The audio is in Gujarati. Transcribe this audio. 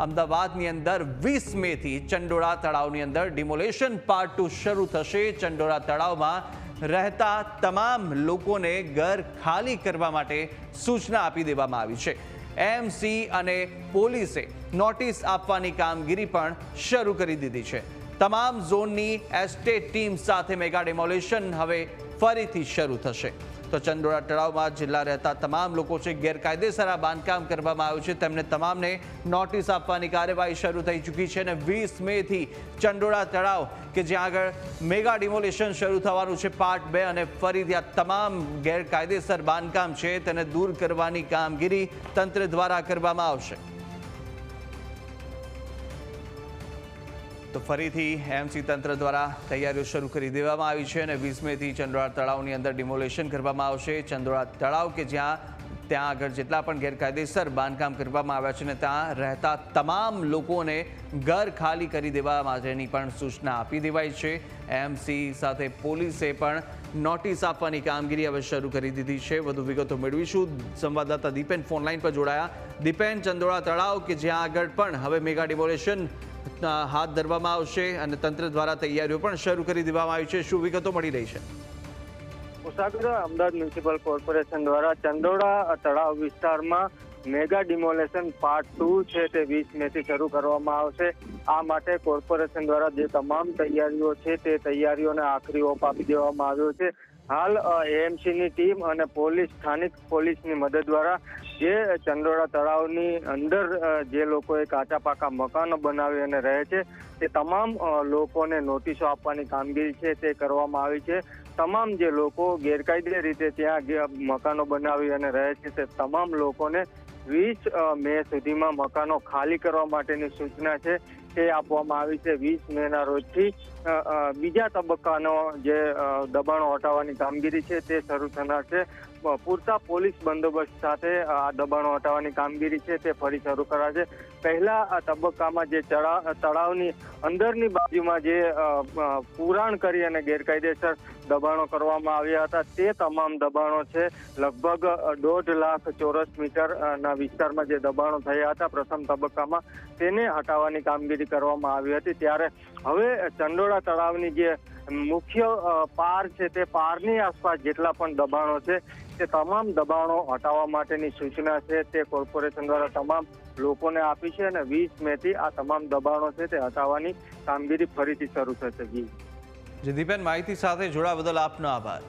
અમદાવાદની અંદર 20 મેથી ચંડોળા તળાવની અંદર ડિમોલેશન પાર્ટ 2 શરૂ થશે। ચંડોળા તળાવમાં રહેતા તમામ લોકોને ઘર ખાલી કરવા માટે સૂચના આપી દેવામાં આવી છે। એમસી અને પોલીસે નોટિસ આપવાની કામગીરી પણ શરૂ કરી દીધી છે। તમામ ઝોનની એસ્ટેટ ટીમ સાથે મેગા ડિમોલેશન હવે ફરીથી શરૂ થશે। તો ચંડોળા તળાવમાં જેટલા રહેતા તમામ લોકો છે, ગેરકાયદેસર આ બાંધકામ કરવામાં આવ્યું છે, તેમને તમામને નોટિસ આપવાની કાર્યવાહી શરૂ થઈ ચૂકી છે અને 20 મેથી ચંડોળા તળાવ કે જ્યાં આગળ મેગા ડિમોલેશન શરૂ થવાનું છે પાર્ટ 2 અને ફરીથી આ તમામ ગેરકાયદેસર બાંધકામ છે તેને દૂર કરવાની કામગીરી તંત્ર દ્વારા કરવામાં આવશે। તો ફરીથી એમસી તંત્ર દ્વારા તૈયારીઓ શરૂ કરી દેવામાં આવી છે અને 20 મેથી ચંડોળા તળાવની અંદર ડિમોલેશન કરવામાં આવશે। ચંડોળા તળાવ કે ત્યાં આગળ જેટલા પણ ગેરકાયદેસર બાંધકામ કરવામાં આવ્યા છે ને ત્યાં રહેતા તમામ લોકોને ઘર ખાલી કરી દેવા માટેની પણ સૂચના આપી દેવાઈ છે। એમસી સાથે પોલીસે પણ નોટિસ આપવાની કામગીરી હવે શરૂ કરી દીધી છે। વધુ વિગતો મેળવીશું। સંવાદદાતા દીપેન ફોનલાઈન પર જોડાયા। દીપેન, ચંડોળા તળાવ કે જ્યાં આગળ પણ હવે મેગા ડિમોલેશન હાથ ધરવામાં આવશે અને તંત્ર દ્વારા તૈયારીઓ પણ શરૂ કરી દેવામાં આવી છે, શું વિગતો મળી રહી છે? મુસાફિર અમદાવાદ મ્યુનિસિપલ કોર્પોરેશન દ્વારા ચંડોળા તળાવ વિસ્તારમાં મેગા ડિમોલેશન પાર્ટ 2 છે તે 20 મેથી શરૂ કરવામાં આવશે। આ માટે કોર્પોરેશન દ્વારા જે તમામ તૈયારીઓ છે તે તૈયારીઓને આખરી ઓપ આપી દેવામાં આવ્યો છે। હાલ એએમસીની ટીમ અને સ્થાનિક પોલીસની મદદ દ્વારા જે ચંડોળા તળાવની અંદર જે લોકોએ કાચા પાકા મકાનો બનાવી અને રહે છે તે તમામ લોકોને નોટિસો આપવાની કામગીરી છે તે કરવામાં આવી છે। તમામ જે લોકો ગેરકાયદે રીતે ત્યાં મકાનો બનાવી અને રહે છે તે તમામ લોકોને 20 મે સુધીમાં મકાનો ખાલી કરવા માટેની સૂચના છે તે આપવામાં આવી છે। 20 મેના રોજથી બીજા તબક્કાનો જે દબાણો હટાવવાની કામગીરી છે તે શરૂ થનાર છે। પૂરતા પોલીસ બંદોબસ્ત સાથે આ દબાણો હટાવવાની કામગીરી છે તે ફરી શરૂ કરાશે। પહેલા આ તબક્કામાં જે તળાવની અંદરની બાજુમાં જે પુરાણ કરી અને ગેરકાયદેસર દબાણો કરવામાં આવ્યા હતા તે તમામ દબાણો છે લગભગ 1.5 લાખ ચોરસ મીટરના વિસ્તારમાં જે દબાણો થયા હતા પ્રથમ તબક્કામાં તેને હટાવવાની કામગીરી કરવામાં આવી હતી। ત્યારે હવે ચંડોળા તળાવની જે મુખ્ય પાર છે તે પારની આસપાસ જેટલા પણ દબાણો છે તે તમામ દબાણો હટાવવા માટેની સૂચના છે તે કોર્પોરેશન દ્વારા તમામ લોકોને આપી છે અને 20 મેથી આ તમામ દબાણો છે તે હટાવવાની કામગીરી ફરીથી શરૂ થશે। દીપેન, માહિતી સાથે જોડાવા બદલ આપનો આભાર।